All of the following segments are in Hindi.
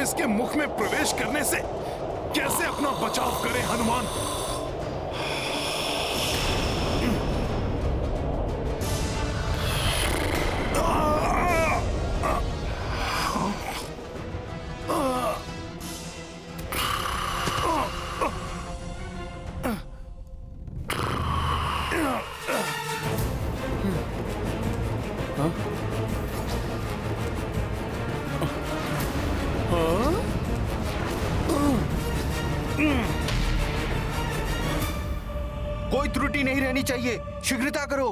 इसके मुख में प्रवेश करने से कैसे अपना बचाव करें हनुमान? कोई त्रुटि नहीं रहनी चाहिए, शीघ्रता करो।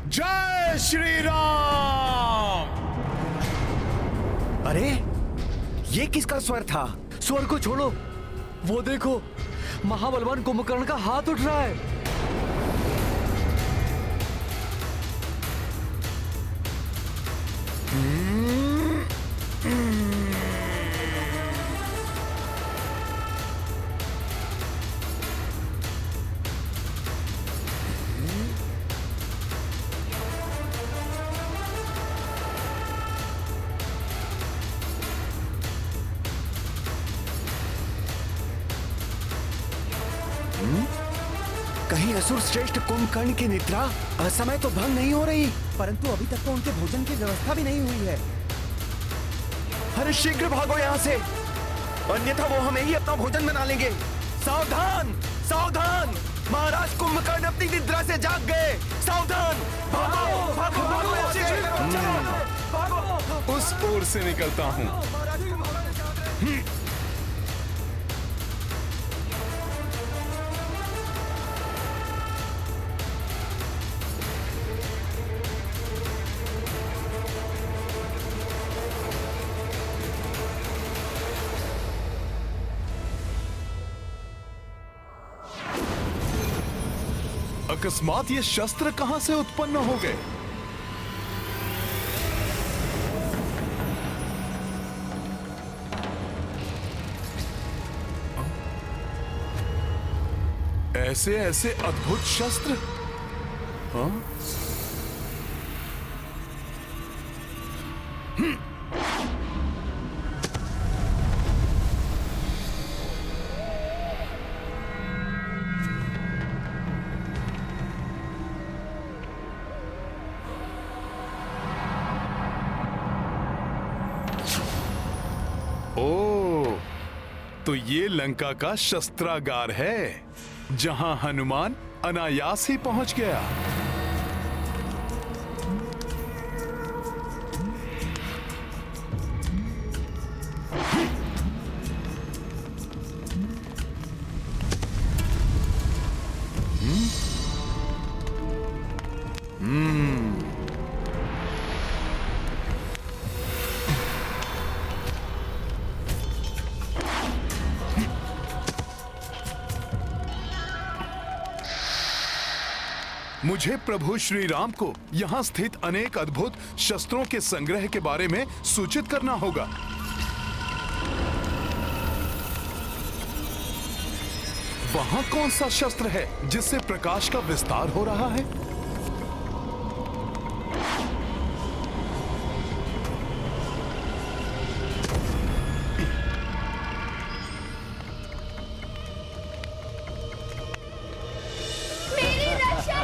जय श्री राम। अरे ये किसका स्वर था? स्वर को छोड़ो, वो देखो महाबलवान कुंभकर्ण का हाथ उठ रहा है। कहीं असुर श्रेष्ठ कुंभकर्ण की निद्रा असमय तो भंग नहीं हो रही? परंतु अभी तक तो उनके भोजन की व्यवस्था भी नहीं हुई है। अरे शीघ्र भागो यहाँ से, अन्यथा वो हमें ही अपना भोजन बना लेंगे। सावधान सावधान, महाराज कुंभकर्ण अपनी निद्रा से जाग गए। सावधान, भागो भागो भागो, भागो। उस ओर से निकलता हूँ। अकस्मात ये शस्त्र कहां से उत्पन्न हो गए? ऐसे ऐसे अद्भुत शस्त्र? हाँ? तो ये लंका का शस्त्रागार है, जहां हनुमान अनायास ही पहुंच गया। मुझे प्रभु श्री राम को यहाँ स्थित अनेक अद्भुत शस्त्रों के संग्रह के बारे में सूचित करना होगा। वहाँ कौन सा शस्त्र है जिससे प्रकाश का विस्तार हो रहा है?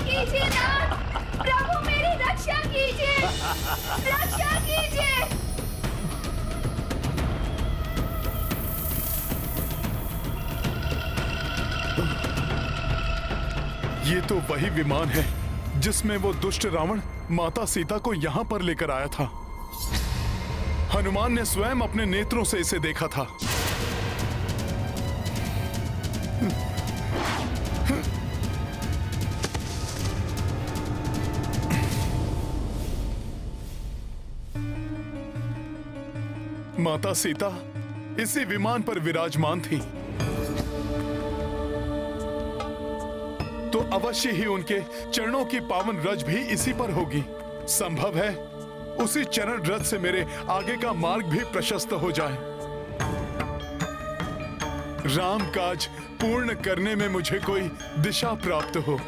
कीजिए नाथ, प्रभु मेरी रक्षा कीजिए, रक्षा कीजिए। ये तो वही विमान है जिसमें वो दुष्ट रावण माता सीता को यहाँ पर लेकर आया था। हनुमान ने स्वयं अपने नेत्रों से इसे देखा था। माता सीता इसी विमान पर विराजमान थी, तो अवश्य ही उनके चरणों की पावन रज भी इसी पर होगी। संभव है उसी चरण रज से मेरे आगे का मार्ग भी प्रशस्त हो जाए। राम काज पूर्ण करने में मुझे कोई दिशा प्राप्त हो।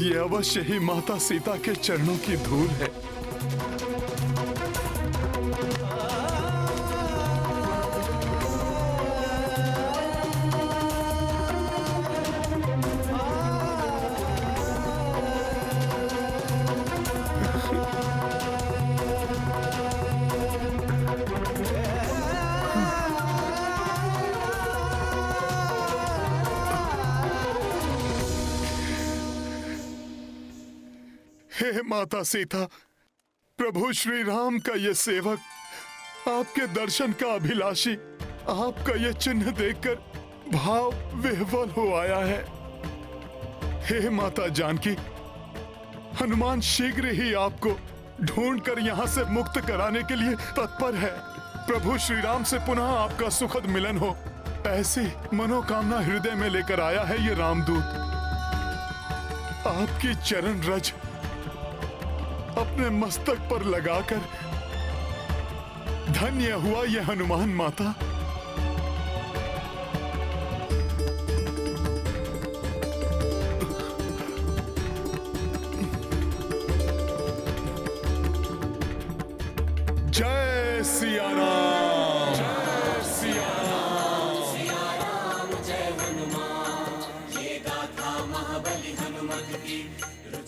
ये अवश्य ही माता सीता के चरणों की धूल है। हे माता सीता, प्रभु श्री राम का ये सेवक, आपके दर्शन का अभिलाषी, आपका ये चिन्ह देखकर भाव विह्वल हो आया है। हे माता जानकी, हनुमान शीघ्र ही आपको ढूंढकर यहाँ से मुक्त कराने के लिए तत्पर है। प्रभु श्री राम से पुनः आपका सुखद मिलन हो, ऐसी मनोकामना हृदय में लेकर आया है ये रामदूत। आपकी चरण रज अपने मस्तक पर लगाकर धन्य हुआ यह हनुमान माता। जय सिया राम, जय सिया राम, सिया राम जय हनुमान, ये गाथा महाबली हनुमत की।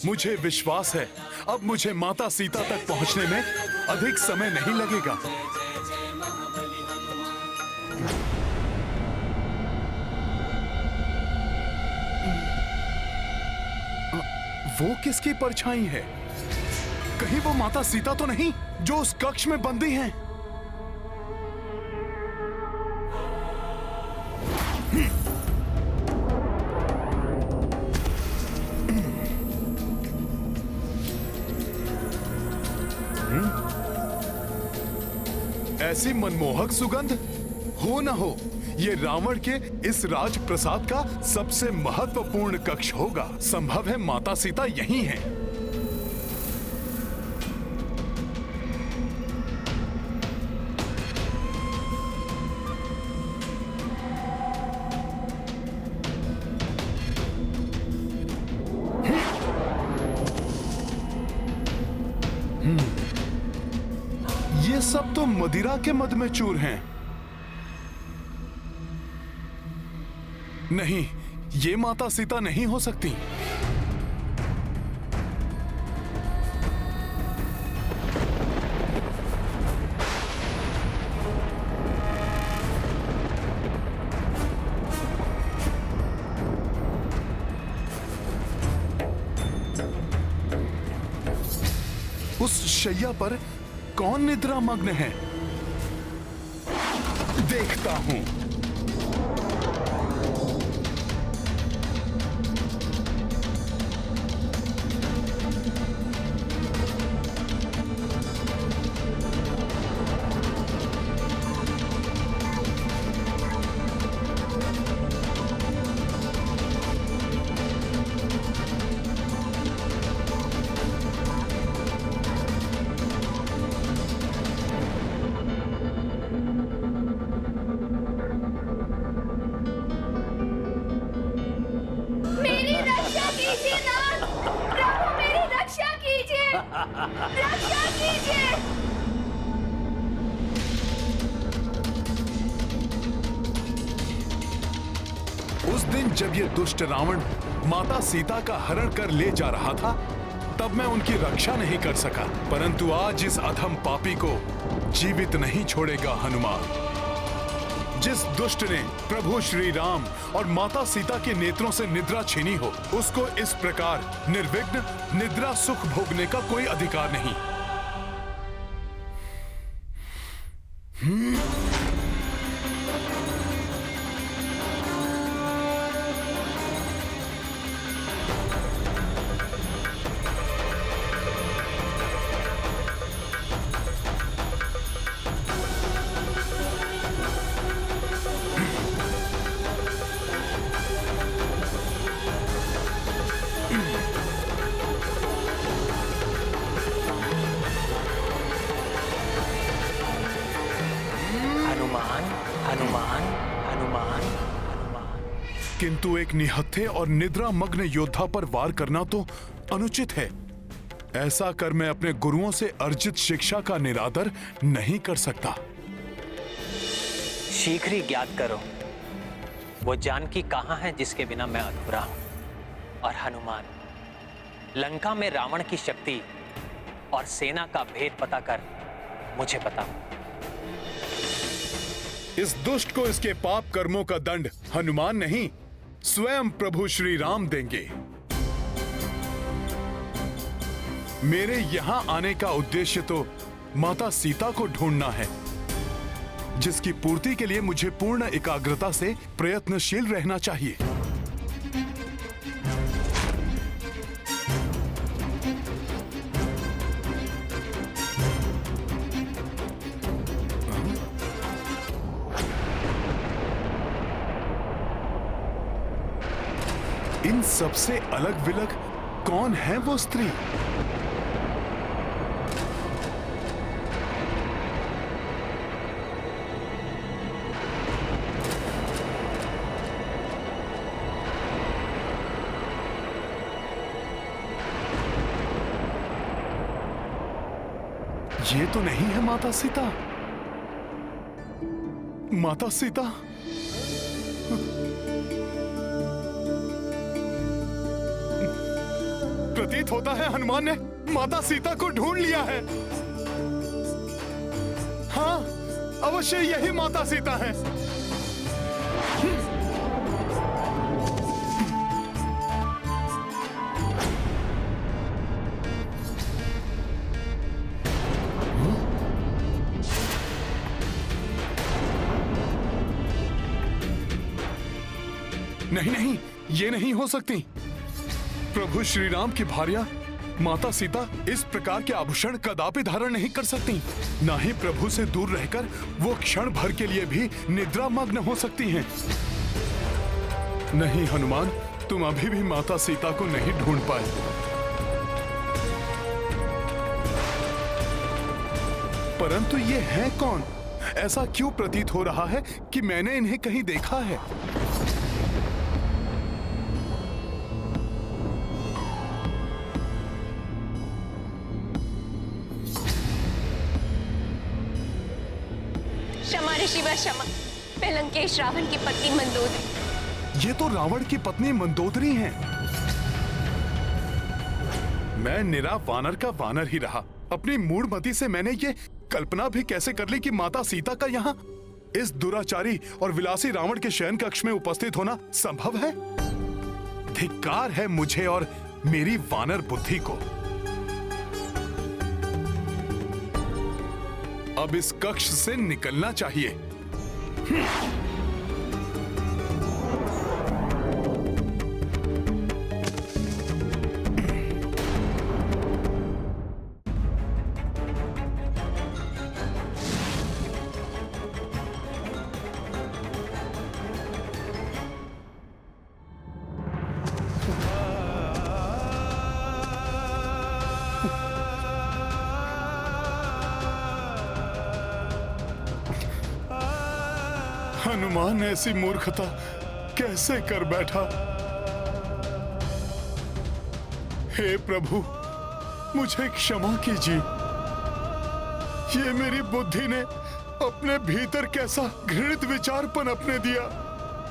मुझे विश्वास है अब मुझे माता सीता तक पहुंचने में अधिक समय नहीं लगेगा। वो किसकी परछाई है? कहीं वो माता सीता तो नहीं जो उस कक्ष में बंदी हैं? ऐसी मनमोहक सुगंध हो न हो, ये रावण के इस राजप्रसाद का सबसे महत्वपूर्ण कक्ष होगा। संभव है माता सीता यहीं हैं। ये सब तो मदिरा के मद में चूर हैं। नहीं, ये माता सीता नहीं हो सकती। उस शैया पर कौन निद्रा मग्न है? देखता हूं। मेरी रक्षा कीजिए नाथ, प्रभु मेरी रक्षा कीजिए, रक्षा कीजिए। उस दिन जब ये दुष्ट रावण माता सीता का हरण कर ले जा रहा था, तब मैं उनकी रक्षा नहीं कर सका, परंतु आज इस अधम पापी को जीवित नहीं छोड़ेगा हनुमान। जिस दुष्ट ने प्रभु श्री राम और माता सीता के नेत्रों से निद्रा छीनी हो, उसको इस प्रकार निर्विघ्न निद्रा सुख भोगने का कोई अधिकार नहीं। किंतु एक निहत्थे और निद्रा मग्न योद्धा पर वार करना तो अनुचित है। ऐसा कर मैं अपने गुरुओं से अर्जित शिक्षा का निरादर नहीं कर सकता। शीघ्र ही ज्ञात करो वो जानकी कहाँ है जिसके बिना मैं अधूरा हूं। और हनुमान, लंका में रावण की शक्ति और सेना का भेद पता कर मुझे बताओ। इस दुष्ट को इसके पाप कर्मों का दंड हनुमान नहीं, स्वयं प्रभु श्री राम देंगे। मेरे यहां आने का उद्देश्य तो माता सीता को ढूंढना है, जिसकी पूर्ति के लिए मुझे पूर्ण एकाग्रता से प्रयत्नशील रहना चाहिए। इन सबसे अलग विलग कौन है वो स्त्री? ये तो नहीं है माता सीता। माता सीता, प्रतीत होता है हनुमान ने माता सीता को ढूंढ लिया है। हाँ, अवश्य यही माता सीता है। नहीं नहीं, ये नहीं हो सकती। प्रभु श्री राम की भार्या माता सीता इस प्रकार के आभूषण कदापि धारण नहीं कर सकती। ना ही प्रभु से दूर रहकर वो क्षण भर के लिए भी निद्रा मग्न हो सकती हैं। नहीं हनुमान, तुम अभी भी माता सीता को नहीं ढूंढ पाए। परंतु ये है कौन? ऐसा क्यों प्रतीत हो रहा है कि मैंने इन्हें कहीं देखा है? क्षमा ऋषिवर क्षमा, मैं लंकेश रावण की पत्नी मंदोदरी। ये तो रावण की पत्नी मंदोदरी हैं। मैं निरा वानर का वानर ही रहा। अपनी मूढ़मति से मैंने ये कल्पना भी कैसे कर ली कि माता सीता का यहाँ इस दुराचारी और विलासी रावण के शयन कक्ष में उपस्थित होना संभव है। धिक्कार है मुझे और मेरी वानर बुद्धि को। अब इस कक्ष से निकलना चाहिए। हनुमान ऐसी मूर्खता कैसे कर बैठा? हे प्रभु, मुझे क्षमा कीजिए। ये मेरी बुद्धि ने अपने भीतर कैसा घृणित विचार पनपने दिया।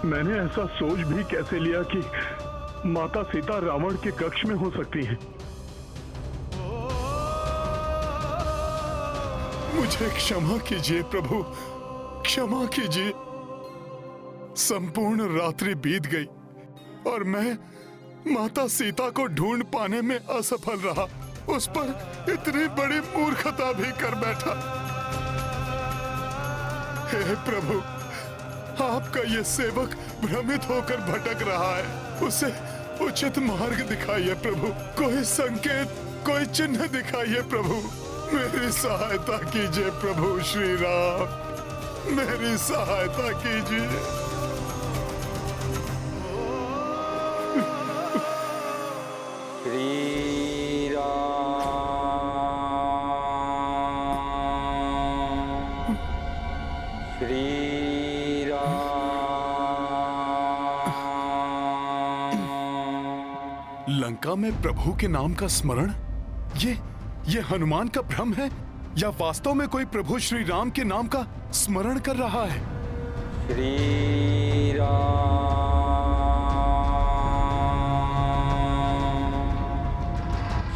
मैंने ऐसा सोच भी कैसे लिया कि माता सीता रावण के कक्ष में हो सकती हैं। मुझे क्षमा कीजिए प्रभु, क्षमा कीजिए। संपूर्ण रात्रि बीत गई और मैं माता सीता को ढूंढ पाने में असफल रहा। उस पर इतनी बड़ी मूर्खता भी कर बैठा। हे प्रभु, आपका ये सेवक भ्रमित होकर भटक रहा है। उसे उचित मार्ग दिखाइए प्रभु। कोई संकेत, कोई चिन्ह दिखाइए प्रभु। मेरी सहायता कीजिए प्रभु श्री राम, मेरी सहायता कीजिए। लंका में प्रभु के नाम का स्मरण, ये हनुमान का भ्रम है या वास्तव में कोई प्रभु श्री राम के नाम का स्मरण कर रहा है? श्री राम,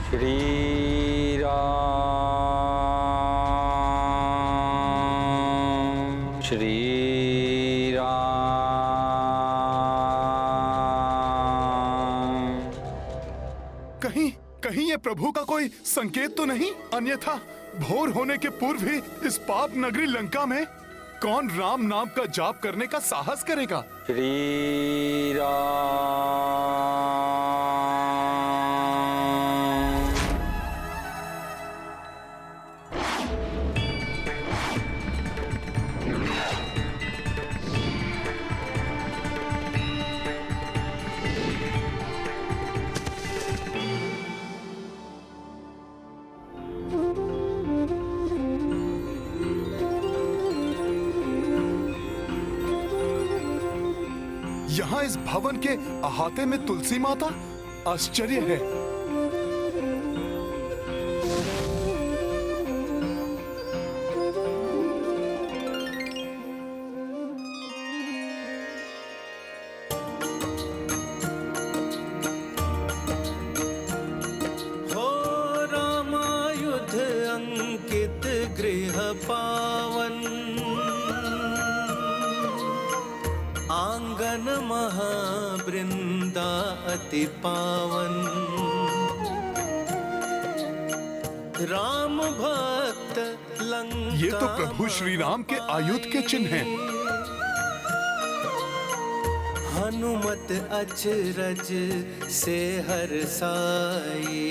श्री राम, श्री राम। कहीं ये प्रभु का कोई संकेत तो नहीं? अन्यथा भोर होने के पूर्व ही इस पाप नगरी लंका में कौन राम नाम का जाप करने का साहस करेगा? श्री राम। यहाँ इस भवन के अहाते में तुलसी माता? आश्चर्य है। हो रामायुध अंकित गृह पावन, आंगन महावृंदा अति पावन। राम भक्त लंका, ये तो प्रभु श्री राम के आयुध के चिन्ह हैं। हनुमत अचरज से हर्षाए।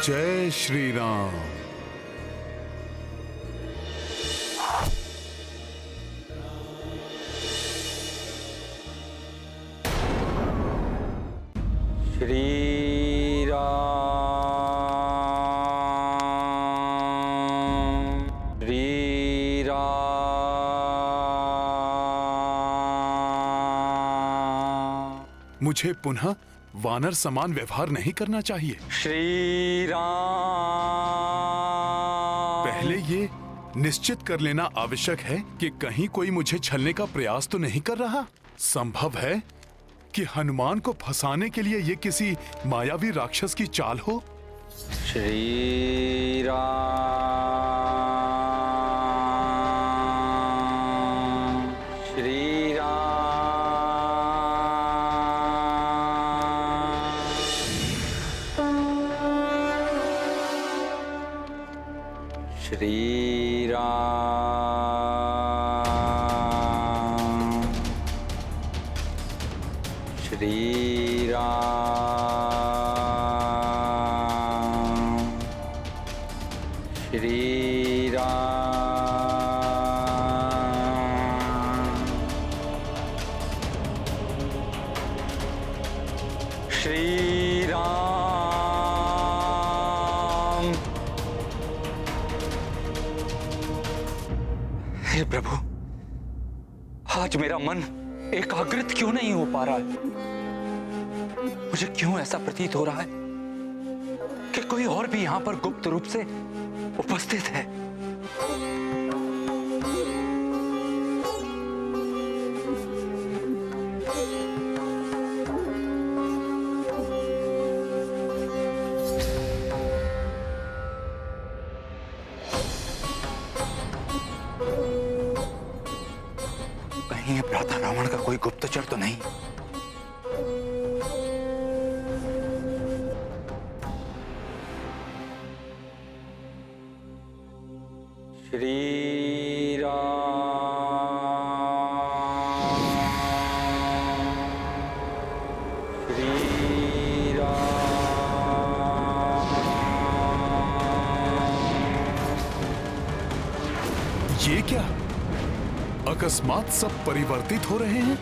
जय श्री राम। श्री राम, श्री राम। मुझे पुनः वानर समान व्यवहार नहीं करना चाहिए। श्री राम। पहले ये निश्चित कर लेना आवश्यक है कि कहीं कोई मुझे छलने का प्रयास तो नहीं कर रहा। संभव है कि हनुमान को फंसाने के लिए ये किसी मायावी राक्षस की चाल हो। श्री राम, श्री राम, श्री राम, श्री राम, श्री राम, श्री राम। हे प्रभु, आज मेरा मन एकाग्रित क्यों नहीं हो पा रहा है? मुझे क्यों ऐसा प्रतीत हो रहा है कि कोई और भी यहाँ पर गुप्त रूप से उपस्थित है? कहीं ये भ्राता रावण का कोई गुप्तचर तो नहीं? श्री राम, श्री राम, ये क्या? अकस्मात सब परिवर्तित हो रहे हैं।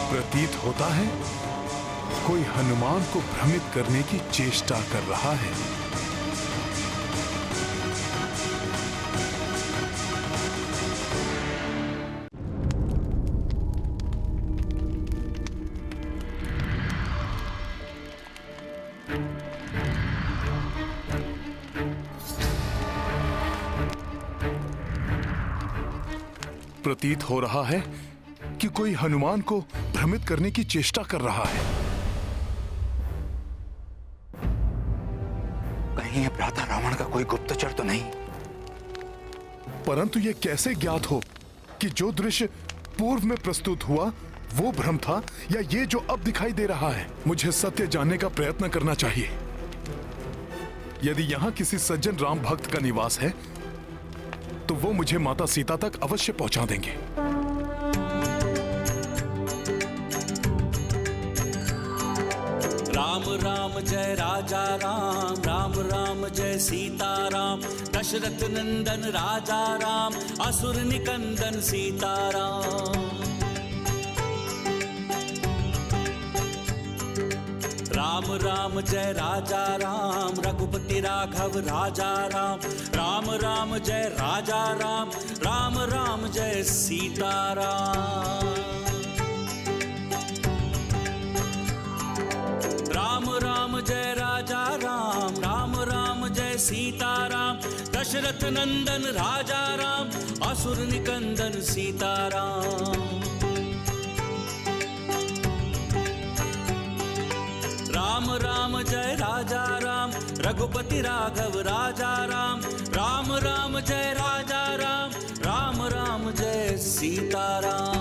प्रतीत होता है कोई हनुमान को भ्रमित करने की चेष्टा कर रहा है। प्रतीत हो रहा है कि कोई हनुमान को भ्रमित करने की चेष्टा कर रहा है। कहीं ये भ्राता रावण का कोई गुप्तचर तो नहीं? परंतु यह कैसे ज्ञात हो कि जो दृश्य पूर्व में प्रस्तुत हुआ वो भ्रम था या ये जो अब दिखाई दे रहा है? मुझे सत्य जानने का प्रयत्न करना चाहिए। यदि यहां किसी सज्जन राम भक्त का निवास है तो वो मुझे माता सीता तक अवश्य पहुंचा देंगे। राम राम जय राजा राम, राम राम जय सीता राम, दशरथ नंदन राजा राम, असुर निकंदन सीता राम। राम राम जय राजा राम, रघुपति राघव राजा राम, राम राम जय राजा राम, राम राम जय सीता राम। राम राम जय राजा राम, राम राम जय सीता राम, दशरथ नंदन राजा राम, असुर निकंदन सीता राम। राम राम जय राजा राम, रघुपति राघव राजा राम, राम राम जय राजा राम, राम राम जय सीता राम।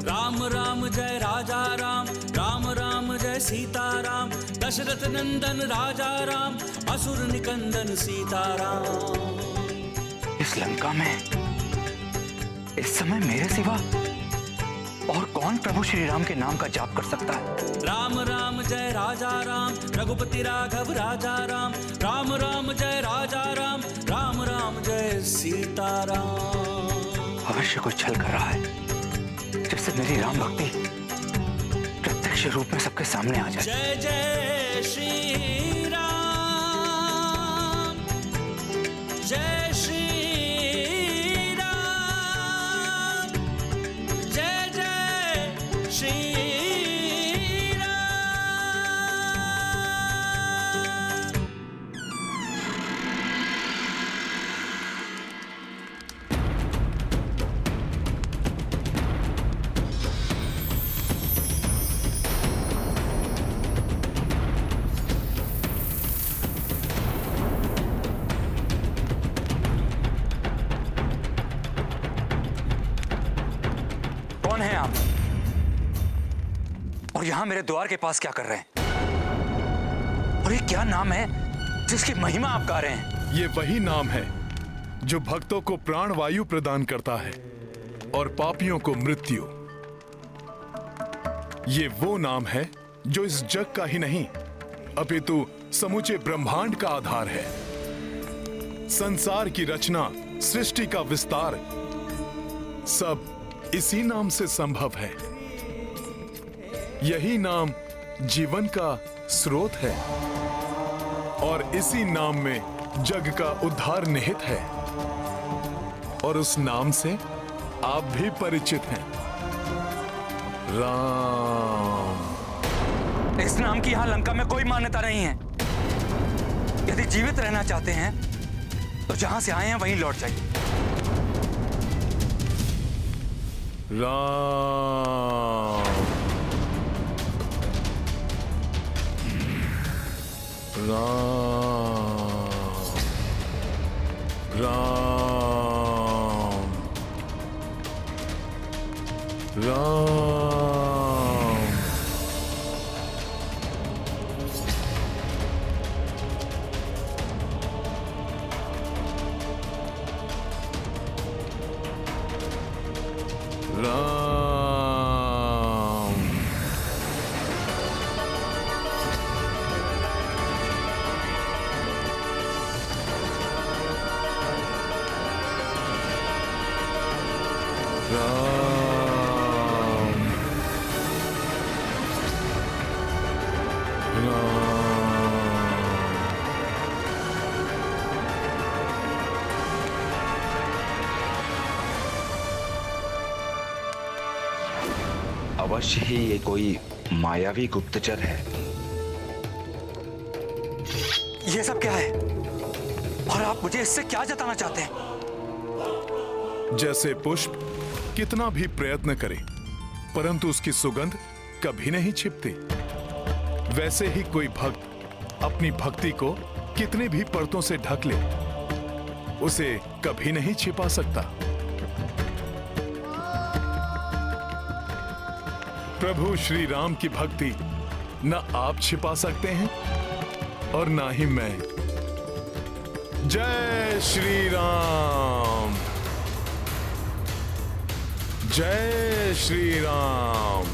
राम राम जय राजा राम, राम राम जय सीता राम, दशरथ नंदन राजा राम, असुर निकंदन सीता राम। इस लंका में इस समय मेरे सिवा और कौन प्रभु श्री राम के नाम का जाप कर सकता है? राम राम जय राजा राम, रघुपति राघव राजा राम, राम राम जय राजा राम, राम राम जय सीता राम। अवश्य कोई छल कर रहा है जिससे मेरी राम भक्ति प्रत्यक्ष रूप में सबके सामने आ जाए। जय जय श्री राम, जय श्री राम, जय जय श्री राम। कौन है आप? और यहां मेरे द्वार के पास क्या कर रहे हैं? और ये क्या नाम है जिसकी महिमा आप गा रहे हैं? ये वही नाम है जो भक्तों को प्राण वायु प्रदान करता है और पापियों को मृत्यु। ये वो नाम है जो इस जग का ही नहीं अपितु समूचे ब्रह्मांड का आधार है। संसार की रचना, सृष्टि का विस्तार सब इसी नाम से संभव है। यही नाम जीवन का स्रोत है और इसी नाम में जग का उद्धार निहित है। और उस नाम से आप भी परिचित हैं, राम। इस नाम की यहां लंका में कोई मान्यता नहीं है। यदि जीवित रहना चाहते हैं तो जहां से आए हैं वहीं लौट जाइए। राम राम। राम। राम। राम। अवश्य ही ये कोई मायावी गुप्तचर है। ये सब क्या है? और आप मुझे इससे क्या जताना चाहते हैं? जैसे पुष्प कितना भी प्रयत्न करे परंतु उसकी सुगंध कभी नहीं छिपती, वैसे ही कोई भक्त अपनी भक्ति को कितने भी परतों से ढक ले उसे कभी नहीं छिपा सकता। प्रभु श्री राम की भक्ति न आप छिपा सकते हैं और ना ही मैं। जय श्री राम। जय श्री राम।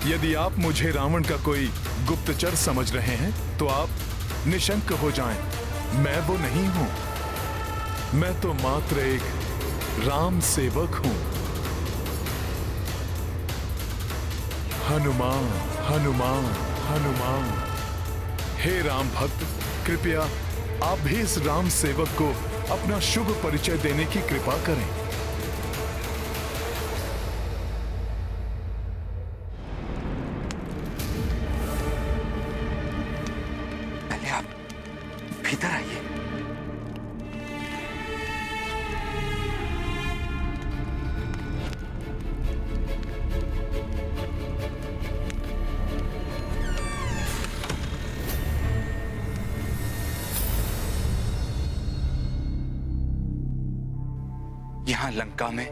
यदि आप मुझे रावण का कोई गुप्तचर समझ रहे हैं तो आप निशंक हो जाएं। मैं वो नहीं हूं। मैं तो मात्र एक राम सेवक हूं। हनुमान हनुमान हनुमान। हे राम भक्त, कृपया आप भी इस राम सेवक को अपना शुभ परिचय देने की कृपा करें। पहले आप भीतर आइए। यहां लंका में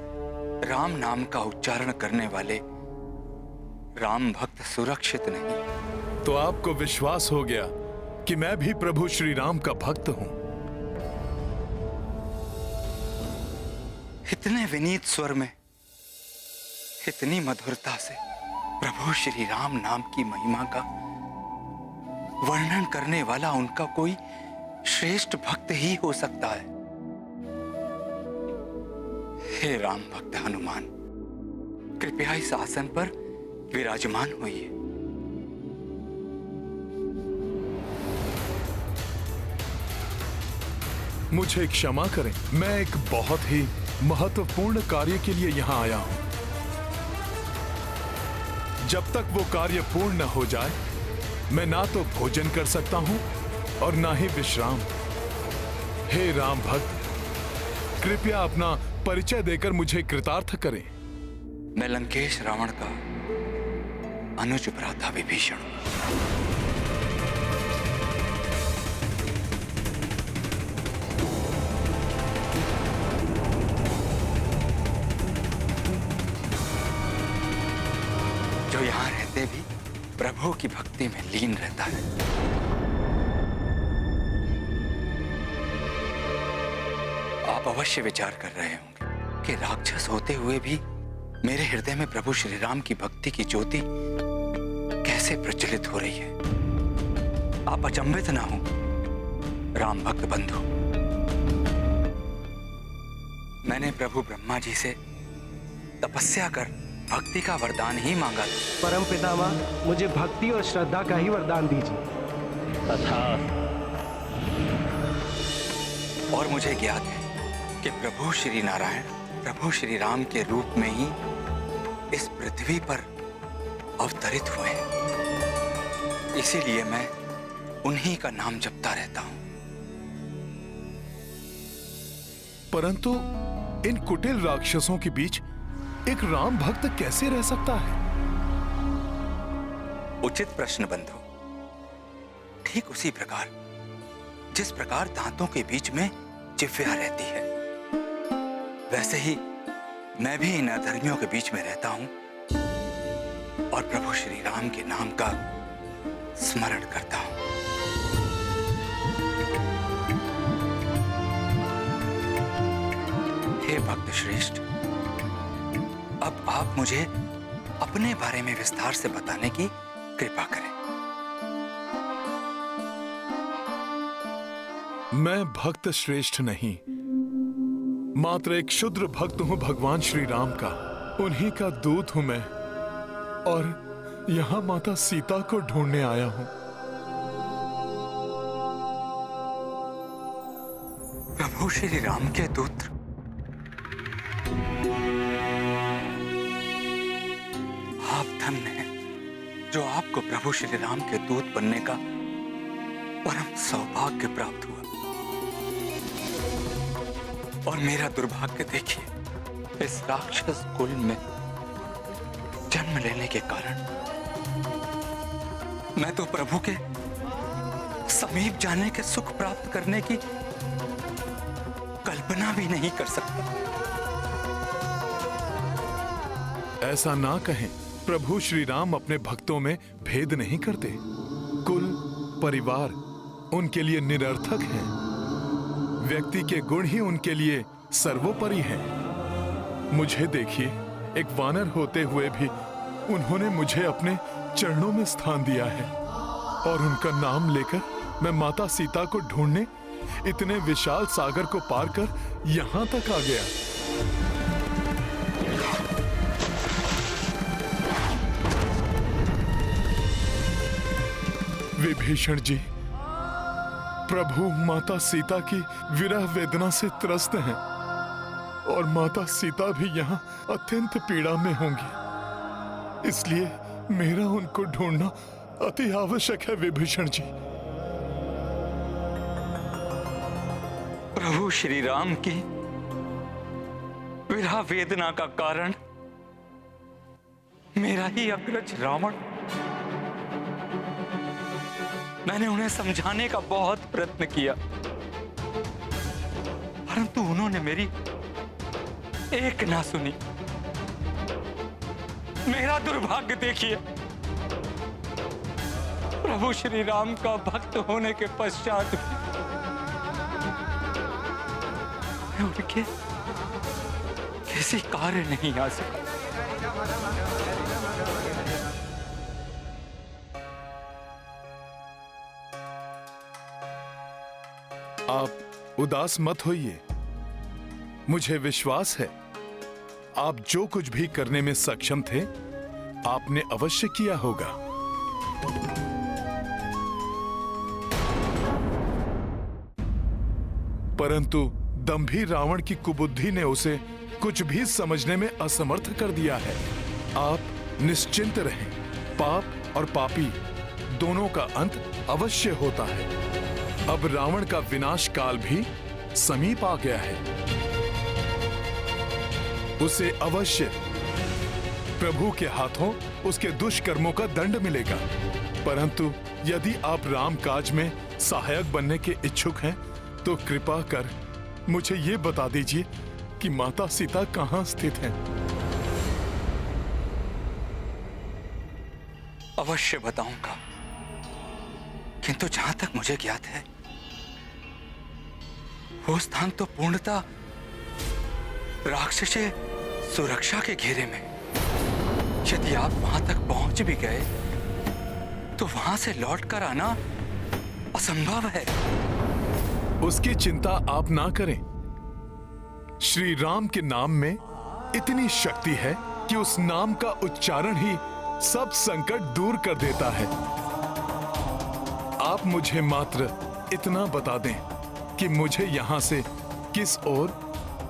राम नाम का उच्चारण करने वाले राम भक्त सुरक्षित नहीं। तो आपको विश्वास हो गया कि मैं भी प्रभु श्री राम का भक्त हूं। इतने विनीत स्वर में, इतनी मधुरता से प्रभु श्री राम नाम की महिमा का वर्णन करने वाला उनका कोई श्रेष्ठ भक्त ही हो सकता है। हे राम भक्त हनुमान, कृपया इस आसन पर विराजमान होइए। मुझे क्षमा करें, मैं एक बहुत ही महत्वपूर्ण कार्य के लिए यहां आया हूं। जब तक वो कार्य पूर्ण न हो जाए मैं ना तो भोजन कर सकता हूं और ना ही विश्राम। हे राम भक्त, कृपया अपना परिचय देकर मुझे कृतार्थ करें। मैं लंकेश रावण का अनुज भ्राता विभीषण। जो यहां रहते भी प्रभु की भक्ति में लीन रहता है। आप अवश्य विचार कर रहे होंगे कि राक्षस होते हुए भी मेरे हृदय में प्रभु श्री राम की भक्ति की ज्योति कैसे प्रज्वलित हो रही है। आप अचंभित ना हो राम भक्त बंधु। मैंने प्रभु ब्रह्मा जी से तपस्या कर भक्ति का वरदान ही मांगा था। परम पितामह, मुझे भक्ति और श्रद्धा का ही वरदान दीजिए। और मुझे ज्ञात है कि प्रभु श्री नारायण प्रभु श्री राम के रूप में ही इस पृथ्वी पर अवतरित हुए हैं। इसीलिए मैं उन्हीं का नाम जपता रहता हूं। परंतु इन कुटिल राक्षसों के बीच एक राम भक्त कैसे रह सकता है? उचित प्रश्न बंधु। ठीक उसी प्रकार जिस प्रकार दांतों के बीच में जिव्या रहती है, वैसे ही मैं भी इन अधर्मियों के बीच में रहता हूं और प्रभु श्री राम के नाम का स्मरण करता हूं। हे भक्त श्रेष्ठ, अब आप मुझे अपने बारे में विस्तार से बताने की कृपा करें। मैं भक्त श्रेष्ठ नहीं, मात्र एक क्षुद्र भक्त हूं भगवान श्री राम का। उन्हीं का दूत हूं मैं और यहां माता सीता को ढूंढने आया हूं। प्रभु श्री राम के दूत? आप धन्य हैं जो आपको प्रभु श्री राम के दूत बनने का परम सौभाग्य प्राप्त हुआ। और मेरा दुर्भाग्य देखिए, इस राक्षस कुल में जन्म लेने के कारण मैं तो प्रभु के समीप जाने के सुख प्राप्त करने की कल्पना भी नहीं कर सकता। ऐसा ना कहें, प्रभु श्री राम अपने भक्तों में भेद नहीं करते। कुल, परिवार उनके लिए निरर्थक हैं। व्यक्ति के गुण ही उनके लिए सर्वोपरि हैं। मुझे देखिए, एक वानर होते हुए भी उन्होंने मुझे अपने चरणों में स्थान दिया है और उनका नाम लेकर मैं माता सीता को ढूंढने इतने विशाल सागर को पार कर यहां तक आ गया। विभीषण जी, प्रभु माता सीता की विरह वेदना से त्रस्त हैं और माता सीता भी यहाँ अत्यंत पीड़ा में होंगी, इसलिए मेरा उनको ढूंढना अति आवश्यक है। विभीषण जी, प्रभु श्री राम की विरह वेदना का कारण मेरा ही अग्रज रावण। मैंने उन्हें समझाने का बहुत प्रयत्न किया, परंतु उन्होंने मेरी एक ना सुनी। मेरा दुर्भाग्य देखिए, प्रभु श्री राम का भक्त होने के पश्चात मैं उनके किसी कार्य नहीं आ सका। आप उदास मत होइए। मुझे विश्वास है आप जो कुछ भी करने में सक्षम थे, आपने अवश्य किया होगा। परंतु दंभी रावण की कुबुद्धि ने उसे कुछ भी समझने में असमर्थ कर दिया है। आप निश्चिंत रहें, पाप और पापी दोनों का अंत अवश्य होता है। अब रावण का विनाश काल भी समीप आ गया है। उसे अवश्य प्रभु के हाथों उसके दुष्कर्मों का दंड मिलेगा। परंतु यदि आप राम काज में सहायक बनने के इच्छुक हैं, तो कृपा कर मुझे ये बता दीजिए कि माता सीता कहाँ स्थित हैं? अवश्य बताऊंगा, किंतु जहां तक मुझे ज्ञात है, वो स्थान तो पूर्णतः राक्षसी सुरक्षा के घेरे में। यदि आप वहां तक पहुंच भी गए, तो वहां से लौटकर आना असंभव है। उसकी चिंता आप ना करें। श्री राम के नाम में इतनी शक्ति है कि उस नाम का उच्चारण ही सब संकट दूर कर देता है। आप मुझे मात्र इतना बता दें कि मुझे यहां से किस ओर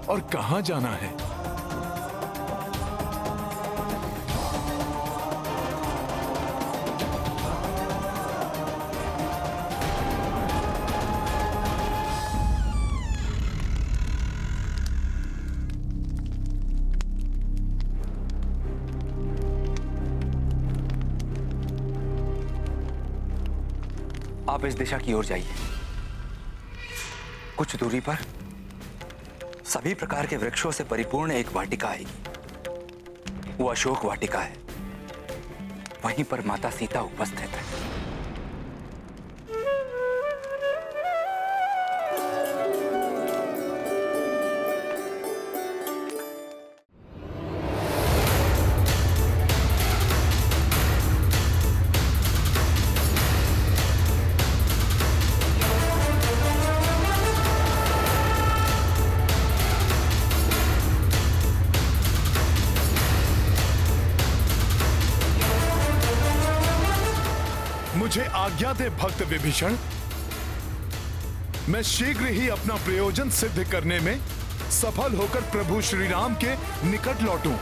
और कहां जाना है। आप इस दिशा की ओर जाइए। कुछ दूरी पर सभी प्रकार के वृक्षों से परिपूर्ण एक वाटिका आएगी। वो अशोक वाटिका है। वहीं पर माता सीता उपस्थित है। मुझे आज्ञा दे भक्त विभीषण, मैं शीघ्र ही अपना प्रयोजन सिद्ध करने में सफल होकर प्रभु श्री राम के निकट लौटूं।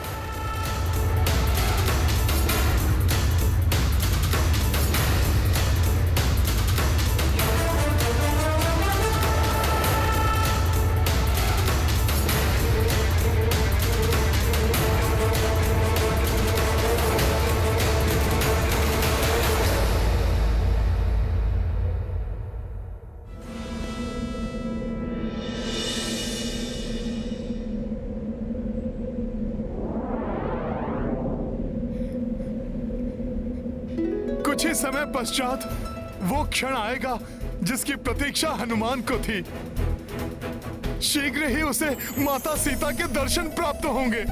कुछ ही समय पश्चात वो क्षण आएगा जिसकी प्रतीक्षा हनुमान को थी। शीघ्र ही उसे माता सीता के दर्शन प्राप्त होंगे।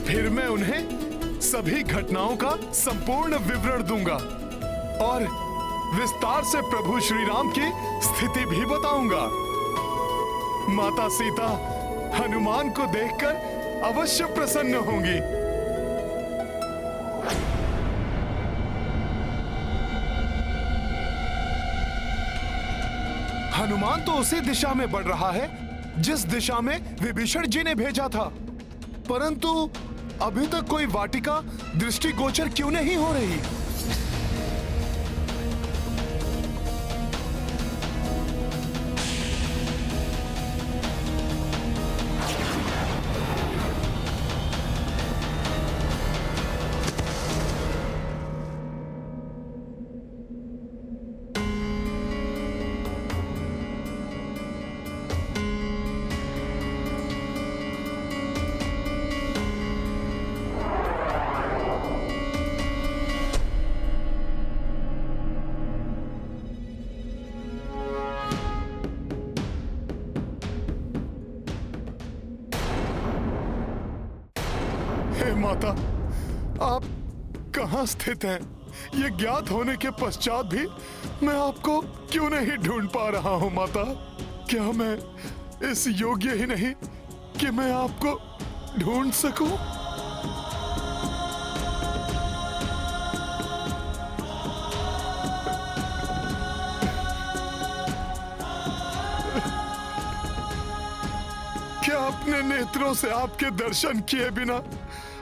फिर मैं उन्हें सभी घटनाओं का संपूर्ण विवरण दूंगा और विस्तार से प्रभु श्री राम की स्थिति भी बताऊंगा। माता सीता हनुमान को देखकर अवश्य प्रसन्न होंगी। हनुमान तो उसी दिशा में बढ़ रहा है जिस दिशा में विभीषण जी ने भेजा था, परंतु अभी तक कोई वाटिका दृष्टिगोचर क्यों नहीं हो रही? माता, आप कहां स्थित हैं? ये ज्ञात होने के पश्चात भी मैं आपको क्यों नहीं ढूंढ पा रहा हूं माता? क्या मैं इस योग्य ही नहीं कि मैं आपको ढूंढ सकूं? क्या अपने नेत्रों से आपके दर्शन किए बिना,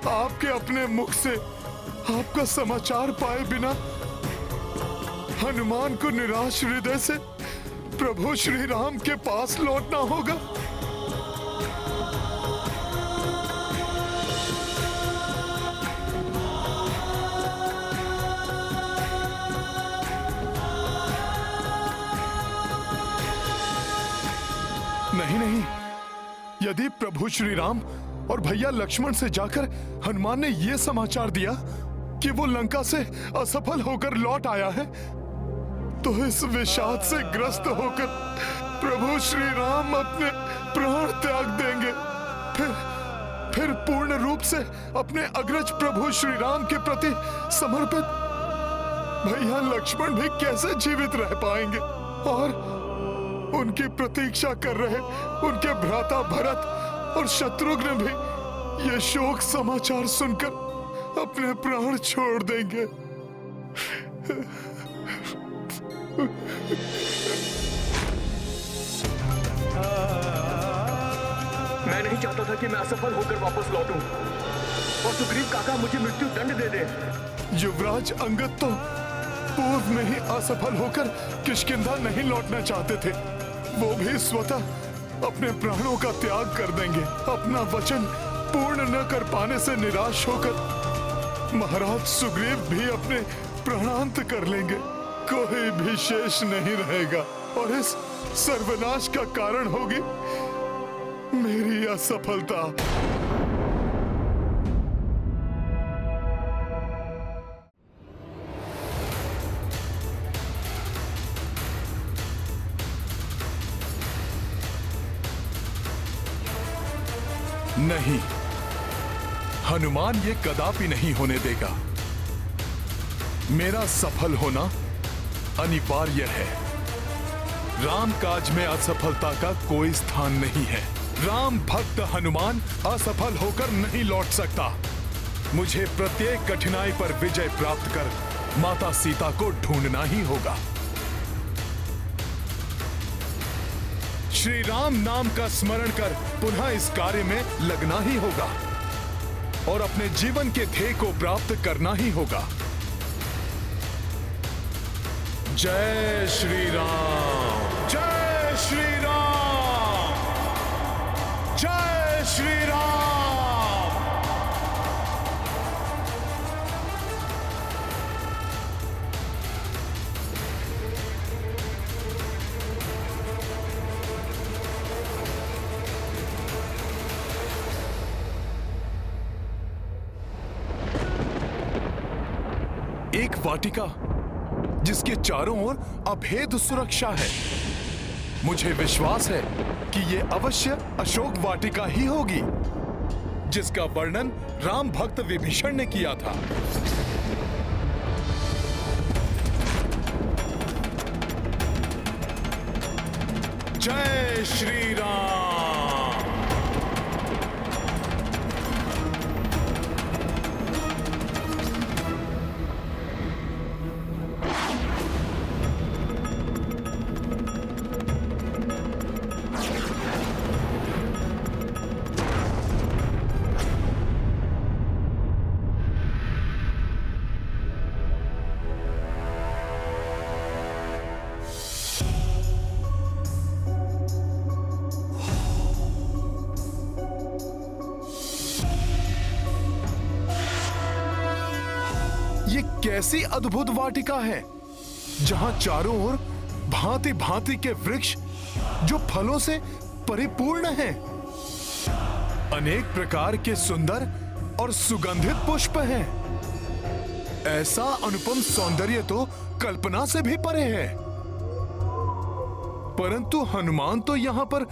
आपके अपने मुख से आपका समाचार पाए बिना हनुमान को निराश हृदय से प्रभु श्री राम के पास लौटना होगा? नहीं नहीं, यदि प्रभु श्री राम और भैया लक्ष्मण से जाकर हनुमान ने यह समाचार दिया कि वो लंका से असफल होकर लौट आया है, तो इस विषाद से ग्रस्त होकर प्रभु श्री राम अपने प्राण त्याग देंगे। फिर पूर्ण रूप से अपने अग्रज प्रभु श्री राम के प्रति समर्पित भैया लक्ष्मण भी कैसे जीवित रह पाएंगे? और उनकी प्रतीक्षा कर रहे उनके भ्राता भरत और शत्रुघ्न भी ये शोक समाचार सुनकर अपने प्राण छोड़ देंगे। मैं नहीं चाहता था कि मैं असफल होकर वापस लौटूं और सुग्रीव काका मुझे मृत्यु दंड दे दे। युवराज अंगद तो पूर्व में ही असफल होकर किष्किंधा नहीं लौटना चाहते थे। वो भी स्वतः अपने प्राणों का त्याग कर देंगे। अपना वचन पूर्ण न कर पाने से निराश होकर महाराज सुग्रीव भी अपने प्राणांत कर लेंगे। कोई भी शेष नहीं रहेगा और इस सर्वनाश का कारण होगी मेरी असफलता। नहीं, हनुमान ये कदापि नहीं होने देगा। मेरा सफल होना अनिवार्य है। राम काज में असफलता का कोई स्थान नहीं है। राम भक्त हनुमान असफल होकर नहीं लौट सकता। मुझे प्रत्येक कठिनाई पर विजय प्राप्त कर माता सीता को ढूंढना ही होगा। श्री राम नाम का स्मरण कर पुनः इस कार्य में लगना ही होगा और अपने जीवन के ध्येय को प्राप्त करना ही होगा। जय श्री राम, जय श्री राम, जय श्री राम। एक वाटिका जिसके चारों ओर अभेद सुरक्षा है। मुझे विश्वास है कि यह अवश्य अशोक वाटिका ही होगी जिसका वर्णन राम भक्त विभीषण ने किया था। जय श्री राम। ये कैसी अद्भुत वाटिका है जहां चारों ओर भांति भांति के वृक्ष जो फलों से परिपूर्ण हैं। अनेक प्रकार के सुंदर और सुगंधित पुष्प हैं। ऐसा अनुपम सौंदर्य तो कल्पना से भी परे है। परंतु हनुमान तो यहां पर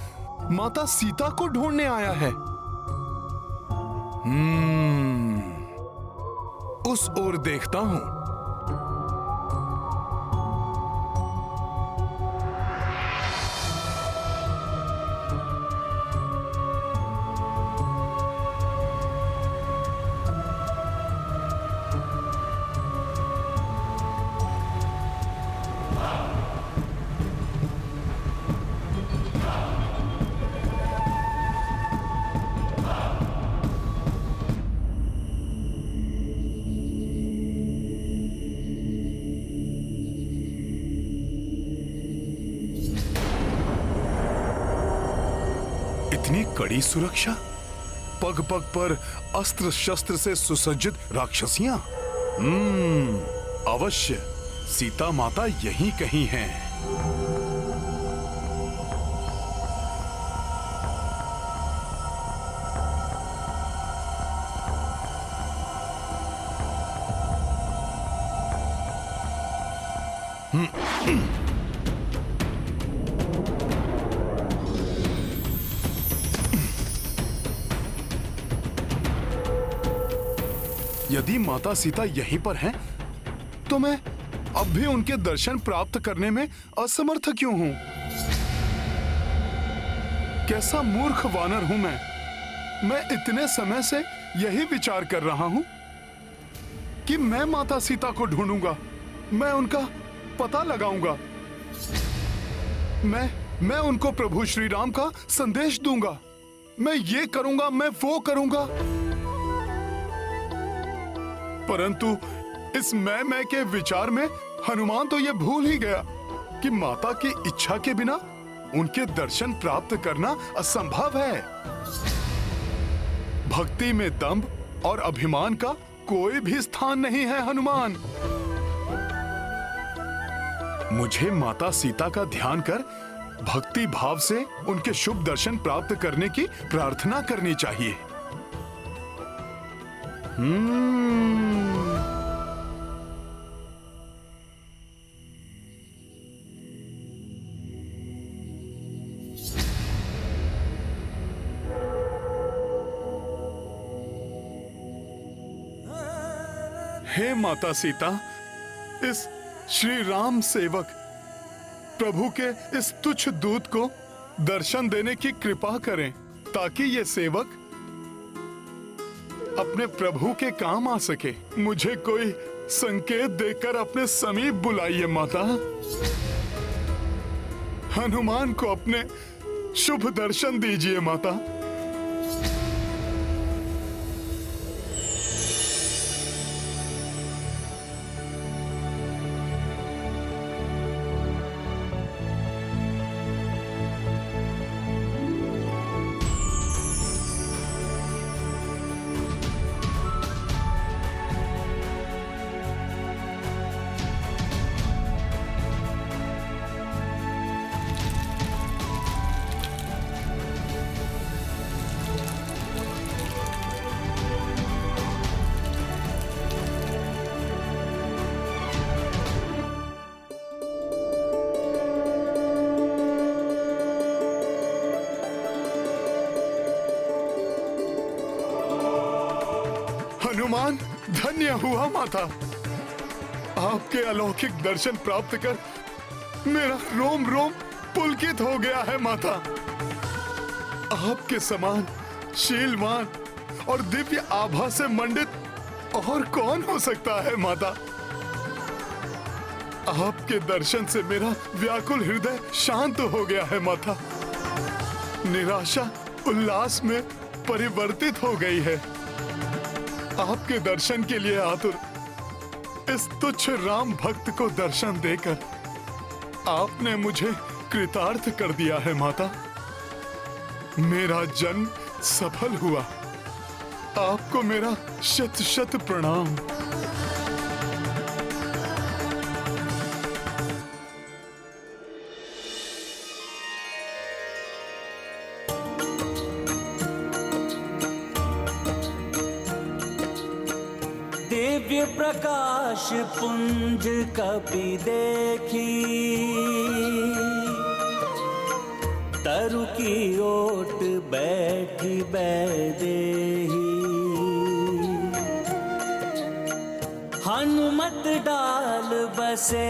माता सीता को ढूंढने आया है। उस ओर देखता हूं। इतनी कड़ी सुरक्षा, पग पग पर अस्त्र शस्त्र से सुसज्जित राक्षसियां। अवश्य सीता माता यहीं कहीं हैं। यदि माता सीता यहीं पर हैं, तो मैं अब भी उनके दर्शन प्राप्त करने में असमर्थ क्यों हूं? कैसा मूर्ख वानर हूं मैं इतने समय से यही विचार कर रहा हूं कि मैं माता सीता को ढूंढूंगा, मैं उनका पता लगाऊंगा, मैं उनको प्रभु श्री राम का संदेश दूंगा, मैं ये करूंगा, मैं वो करूंगा। परंतु इस मैं के विचार में हनुमान तो यह भूल ही गया कि माता की इच्छा के बिना उनके दर्शन प्राप्त करना असंभव है। भक्ति में दंभ और अभिमान का कोई भी स्थान नहीं है हनुमान। मुझे माता सीता का ध्यान कर भक्ति भाव से उनके शुभ दर्शन प्राप्त करने की प्रार्थना करनी चाहिए। हे माता सीता, इस श्री राम सेवक प्रभु के इस तुच्छ दूत को दर्शन देने की कृपा करें, ताकि ये सेवक अपने प्रभु के काम आ सके। मुझे कोई संकेत देकर अपने समीप बुलाइए माता। हनुमान को अपने शुभ दर्शन दीजिए माता। हनुमान, धन्य हुआ माता। आपके अलौकिक दर्शन प्राप्त कर मेरा रोम रोम पुलकित हो गया है माता। आपके समान शीलवान और दिव्य आभा से मंडित और कौन हो सकता है माता। आपके दर्शन से मेरा व्याकुल हृदय शांत हो गया है माता। निराशा उल्लास में परिवर्तित हो गई है। आपके दर्शन के लिए आतुर इस तुच्छ राम भक्त को दर्शन देकर आपने मुझे कृतार्थ कर दिया है माता। मेरा जन्म सफल हुआ। आपको मेरा शत शत प्रणाम। दिव्य प्रकाश पुंज कपि देखी, तरु की ओट बैठी बैदेही। हनुमत डाल बसे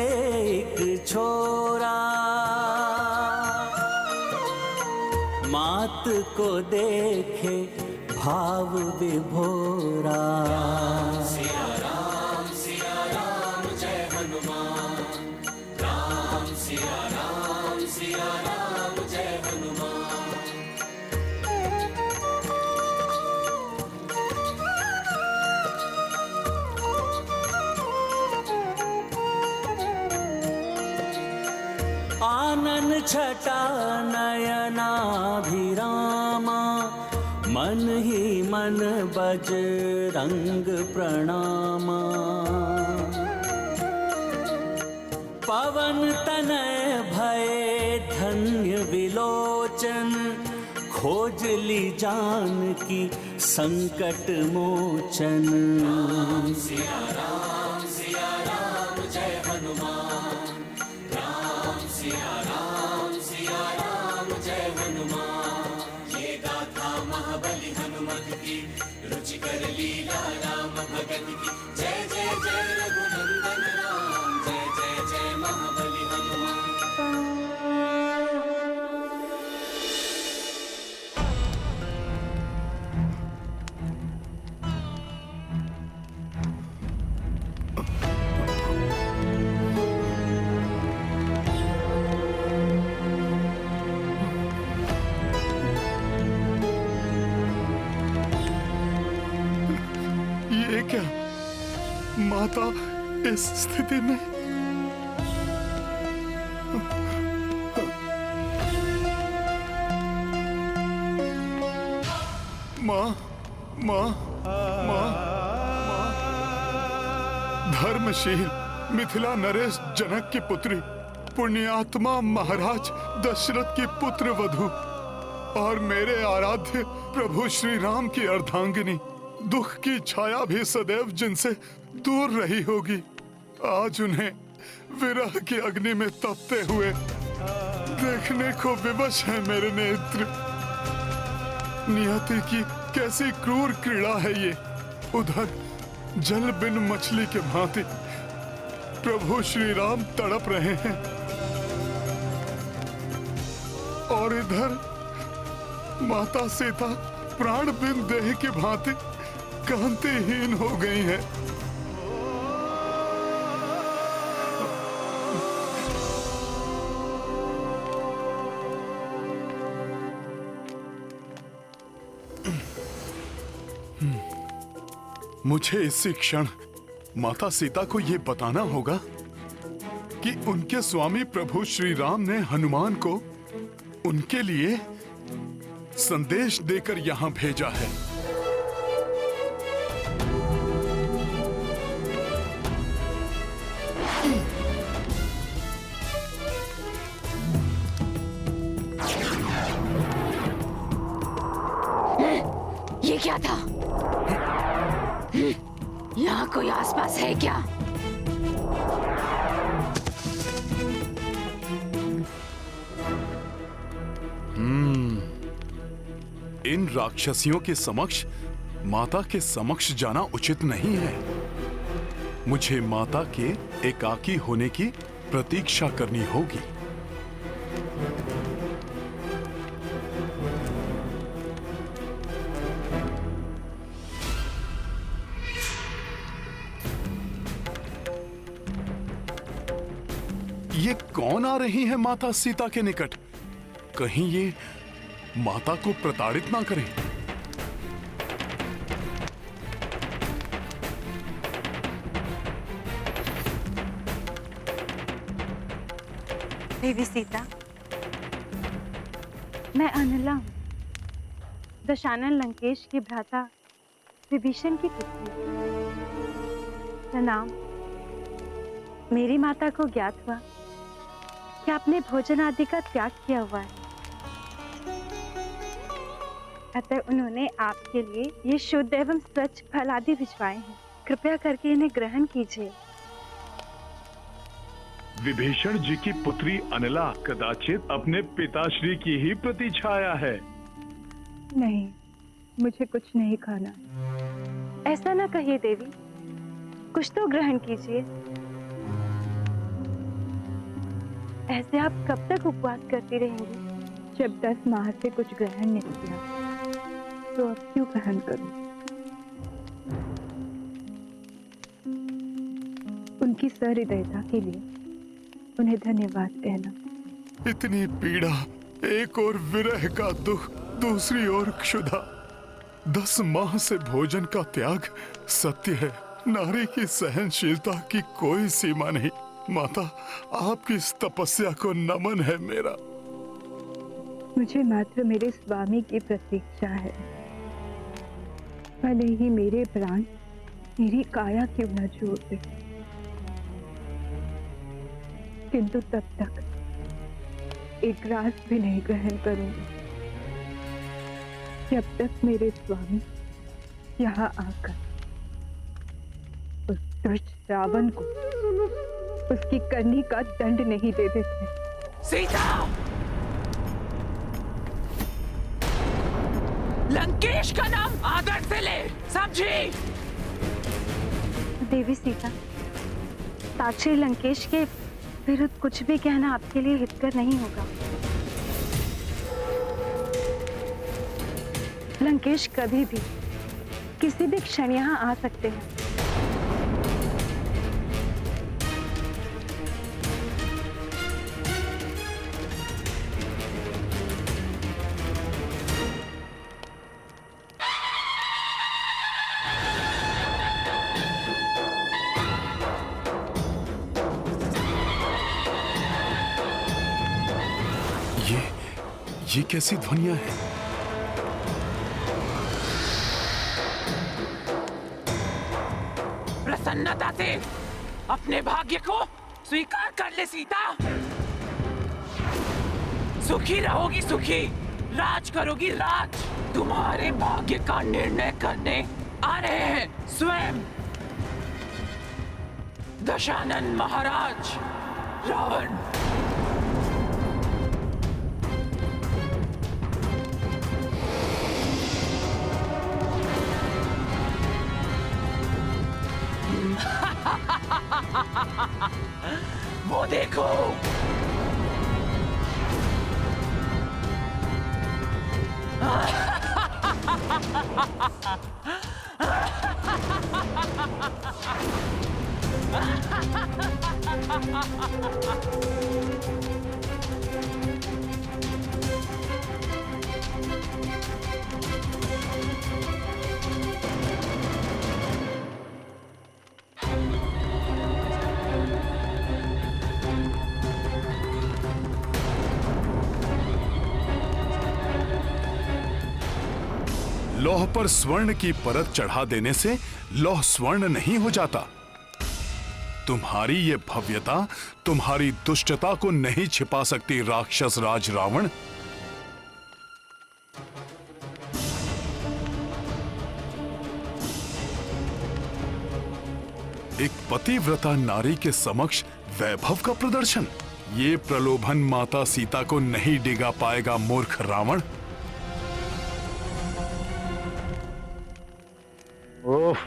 एक छोरा, मात को देखे भाव विभोरा। सिया राम जय हनुमान, राम सिया राम जय हनुमान। आनन छटा नयनाभिरामा, मन ही मन बजरंग प्रणामा। पवन तनय भये धन्य विलोचन, खोज ली जानकी संकट मोचन। सिया राम जय हनुमान, राम सिया राम जय हनुमान। ये गाथा महाबली हनुमत की, रुचिकर लीला राम भगत की। जय जय जय रघुनंदन राम, जय जय जय महाबली हनुमान। ये क्या माता इस स्थिति में? माँ माँ माँ धर्मशील मिथिला नरेश जनक की पुत्री पुण्यात्मा महाराज दशरथ की पुत्र वधू और मेरे आराध्य प्रभु श्री राम की अर्धांगिनी, दुख की छाया भी सदैव जिनसे दूर रही होगी, आज उन्हें विरह की अग्नि में तपते हुए देखने को विवश है मेरे नेत्र। नियति की कैसी क्रूर क्रीड़ा है ये। उधर जल बिन मछली के भांति प्रभु श्री राम तड़प रहे हैं और इधर माता सीता प्राण बिन देह की भांति कांतिहीन हो गई हैं। मुझे इसी क्षण माता सीता को ये बताना होगा कि उनके स्वामी प्रभु श्री राम ने हनुमान को उनके लिए संदेश देकर यहां भेजा है। ये क्या था? यहाँ कोई आसपास है क्या? इन राक्षसियों के समक्ष माता के समक्ष जाना उचित नहीं है। मुझे माता के एकाकी होने की प्रतीक्षा करनी होगी। ये कौन आ रही है माता सीता के निकट? कहीं ये माता को प्रताड़ित ना करें। देवी सीता, मैं अनिला हूँ, दशानन लंकेश की भ्राता विभीषण की पुत्री। प्रणाम। मेरी माता को ज्ञात हुआ कि आपने भोजन आदि का त्याग किया हुआ है, अतः उन्होंने आपके लिए ये शुद्ध एवं स्वच्छ फल आदि भिजवाए हैं। कृपया करके इन्हें ग्रहण कीजिए। विभीषण जी की पुत्री अनिला कदाचित अपने पिताश्री की ही प्रतिछाया है। नहीं, मुझे कुछ नहीं खाना। ऐसा ना कहिए देवी, कुछ तो ग्रहण कीजिए। ऐसे आप कब तक उपवास करती रहेंगी? जब 10 माह से कुछ ग्रहण नहीं किया तो अब क्यों ग्रहण करूं? उनकी सहृदयता के लिए उन्हें धन्यवाद कहना। इतनी पीड़ा, एक ओर विरह का दुख, दूसरी ओर क्षुधा, 10 माह से भोजन का त्याग। सत्य है, नारी की सहनशीलता की कोई सीमा नहीं। माता, आपकी इस तपस्या को नमन है मेरा। मुझे मात्र मेरे स्वामी की प्रतीक्षा है। भले ही मेरे प्राण मेरी काया क्यों न छोड़ दे, किंतु तब तक एक ग्रास भी नहीं ग्रहण करूंगी जब तक मेरे स्वामी यहाँ आकर उस दुष्ट रावण को उसकी करनी का दंड नहीं दे देते। सीता! लंकेश का नाम आदर से ले, समझी? देवी सीता, साक्षी लंकेश के विरुद्ध कुछ भी कहना आपके लिए हितकर नहीं होगा। लंकेश कभी भी किसी भी क्षण यहाँ आ सकते हैं। ये कैसी ध्वनियां हैं? प्रसन्नता से अपने भाग्य को स्वीकार कर ले सीता। सुखी रहोगी, सुखी राज करोगी, राज। तुम्हारे भाग्य का निर्णय करने आ रहे हैं स्वयं दशानन महाराज रावण। वो देखो, लौह पर स्वर्ण की परत चढ़ा देने से लौह स्वर्ण नहीं हो जाता। तुम्हारी ये भव्यता तुम्हारी दुष्टता को नहीं छिपा सकती राक्षस राज रावण। एक पतिव्रता नारी के समक्ष वैभव का प्रदर्शन, ये प्रलोभन माता सीता को नहीं डिगा पाएगा मूर्ख रावण। ओफ,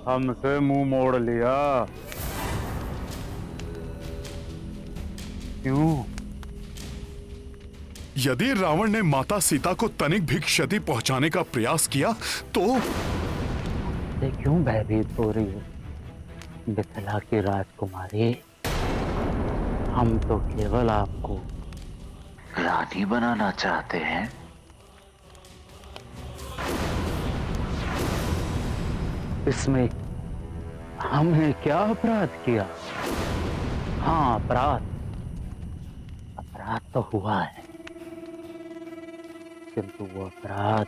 हमसे मुंह मोड़ लिया। क्यों? यदि रावण ने माता सीता को तनिक भी क्षति पहुंचाने का प्रयास किया तो क्यों भयभीत हो रही है मिथिला की राजकुमारी? हम तो केवल आपको रानी बनाना चाहते हैं। इसमें हमने क्या अपराध किया? हाँ, अपराध तो हुआ है, किंतु वो अपराध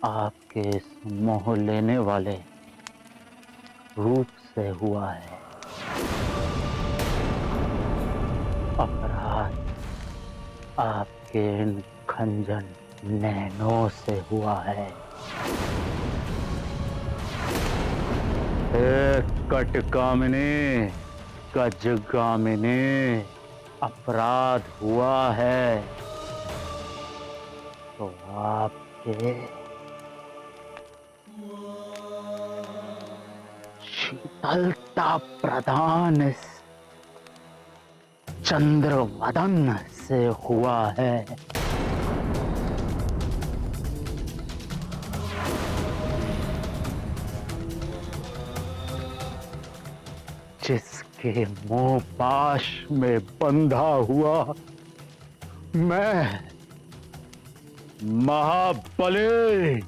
आपके इस मोह लेने वाले रूप से हुआ है। अपराध आपके इन खंजन नैनों से हुआ है। कटकामिनी, गजगामिनी, अपराध हुआ है तो आपके शीतलता प्रदान इस चंद्रवदन से हुआ है। जिसके मोह पाश में बंधा हुआ मैं महाबली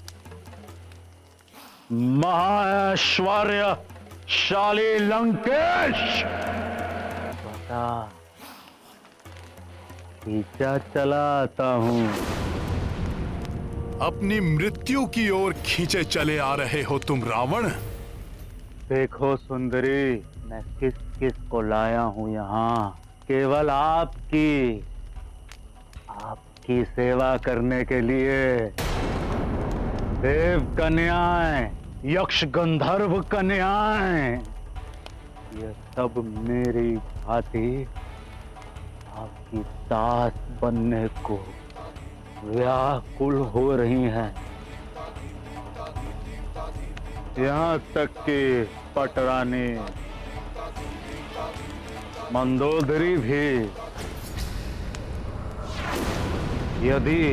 महाऐश्वर्यशाली लंकेश बता खींचा चलाता हूं। अपनी मृत्यु की ओर खींचे चले आ रहे हो तुम रावण। देखो सुंदरी, मैं किस किस को लाया हूं यहाँ, केवल आपकी सेवा करने के लिए। देव कन्याएं, यक्ष गंधर्व कन्याएं, ये सब मेरी भांति आपकी दास बनने को व्याकुल हो रही हैं। यहाँ तक कि पटरानी मंदोदरी भी। यदि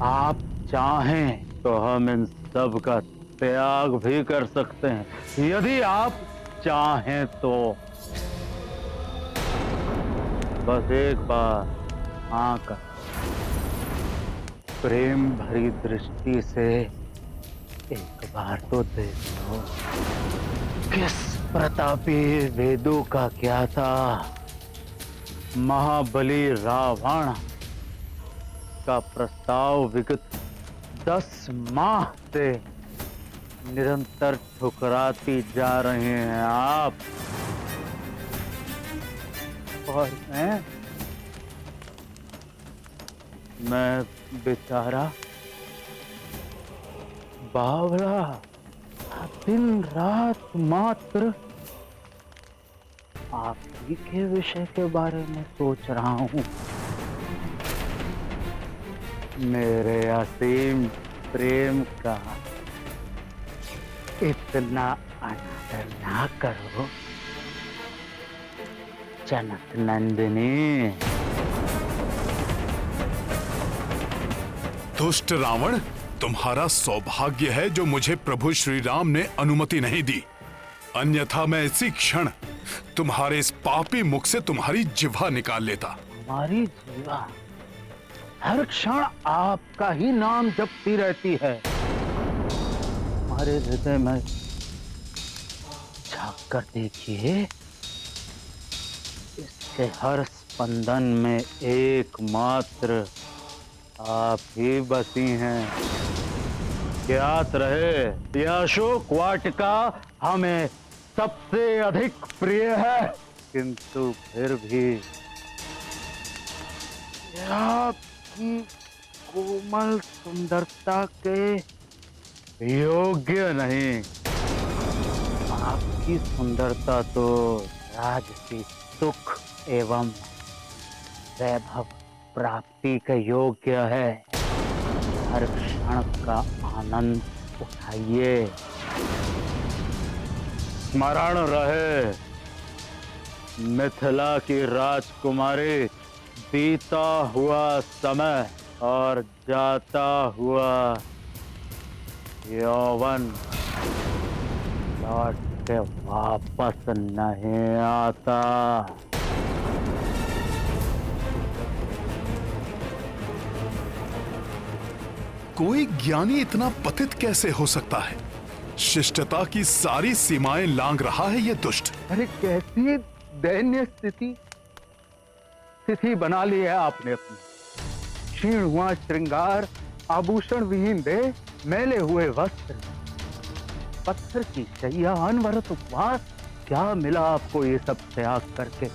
आप चाहें तो हम इन सब का त्याग भी कर सकते हैं। यदि आप चाहें तो बस एक बार आंख प्रेम भरी दृष्टि से एक बार तो देख लो। किस प्रतापी वेदों का क्या था, महाबली रावण का प्रस्ताव विगत 10 माह से निरंतर ठुकराती जा रहे हैं आप। और मैं बेचारा बावला दिन रात मात्र आप ही के विषय के बारे में सोच रहा हूँ। मेरे असीम प्रेम का इतना अनादर ना करो जनक नंदिनी। दुष्ट रावण, तुम्हारा सौभाग्य है जो मुझे प्रभु श्री राम ने अनुमति नहीं दी, अन्यथा मैं इसी क्षण तुम्हारे इस पापी मुख से तुम्हारी जिह्वा निकाल लेता। हमारी जिह्वा हर क्षण आपका ही नाम जपती रहती है। हमारे हृदय में झांक कर देखिए, इसके हर स्पंदन में एकमात्र आप ही बसी हैं। ज्ञात रहे, यह अशोक वाटिका हमें सबसे अधिक प्रिय है, किंतु फिर भी आपकी कोमल सुंदरता के योग्य नहीं। आपकी सुंदरता तो राजसी सुख एवं वैभव प्राप्ति के योग्य है। हर क्षण का आनंद उठाइए। स्मरण रहे, मिथिला की राजकुमारी, बीता हुआ समय और जाता हुआ यौवन लौट के वापस नहीं आता। कोई ज्ञानी इतना पतित कैसे हो सकता है? शिष्टता की सारी सीमाएं लांघ रहा है ये दुष्ट। अरे कैसी दैन्य स्थिति बना ली है आपने अपनी। क्षीण हुआ श्रृंगार, आभूषण विहीन देह, मैले हुए वस्त्र, पत्थर की शैया, अनवरत उपवास। क्या मिला आपको ये सब त्याग करके?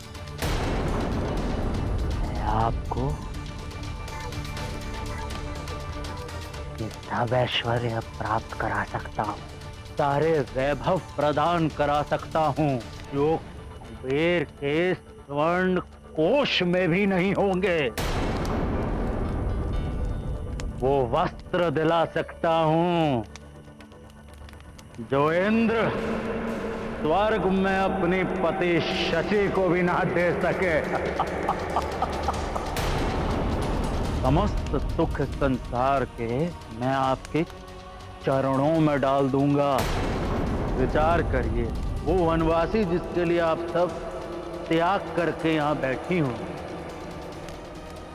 मैं आपको ये सब ऐश्वर्य प्राप्त करा सकता हूँ, सारे वैभव प्रदान करा सकता हूँ जो कुबेर के स्वर्ण कोश में भी नहीं होंगे। वो वस्त्र दिला सकता हूँ जो इंद्र स्वर्ग में अपनी पति शची को भी ना दे सके। समस्त सुख संसार के मैं आपके चरणों में डाल दूंगा। विचार करिए, वो वनवासी जिसके लिए आप सब त्याग करके यहाँ बैठी हूँ,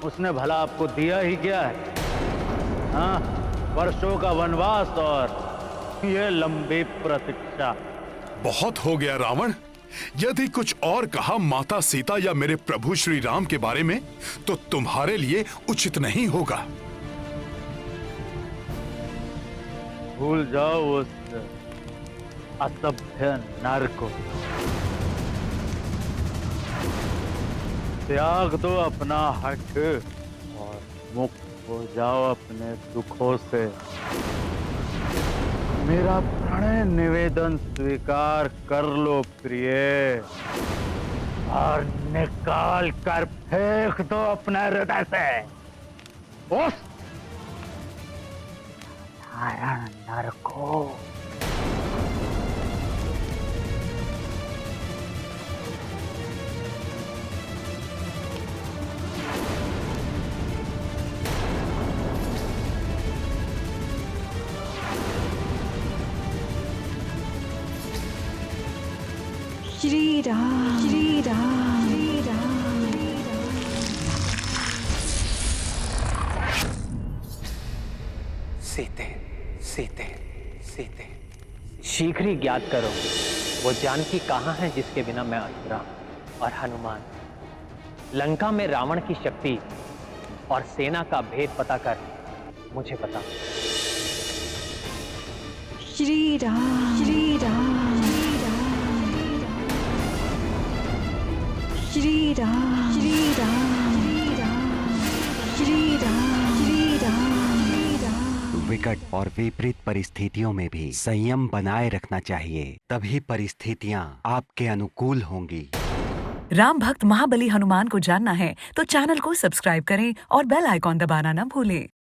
उसने भला आपको दिया ही क्या है? हाँ, वर्षों का वनवास और ये लंबी प्रतीक्षा। बहुत हो गया रावण। यदि कुछ और कहा माता सीता या मेरे प्रभु श्री राम के बारे में तो तुम्हारे लिए उचित नहीं होगा। भूल जाओ उस असभ्य नर को। त्याग दो अपना हठ और मुक्त हो जाओ अपने दुखों से। मेरा प्रणय निवेदन स्वीकार कर लो प्रिय, और निकाल कर फेंक दो अपने हृदय से उस नारायण नर को। श्री राम, श्री राम, श्री राम। सीते, सीते, सीते, शीघ्र ही ज्ञात करो वो जानकी कहाँ है जिसके बिना मैं अधूरा हूं। और हनुमान, लंका में रावण की शक्ति और सेना का भेद पता कर मुझे बता। श्री राम, श्री राम, श्री राम श्री राम श्री राम श्री राम श्री राम। विकट और विपरीत परिस्थितियों में भी संयम बनाए रखना चाहिए, तभी परिस्थितियां आपके अनुकूल होंगी। राम भक्त महाबली हनुमान को जानना है तो चैनल को सब्सक्राइब करें और बेल आइकॉन दबाना न भूलें।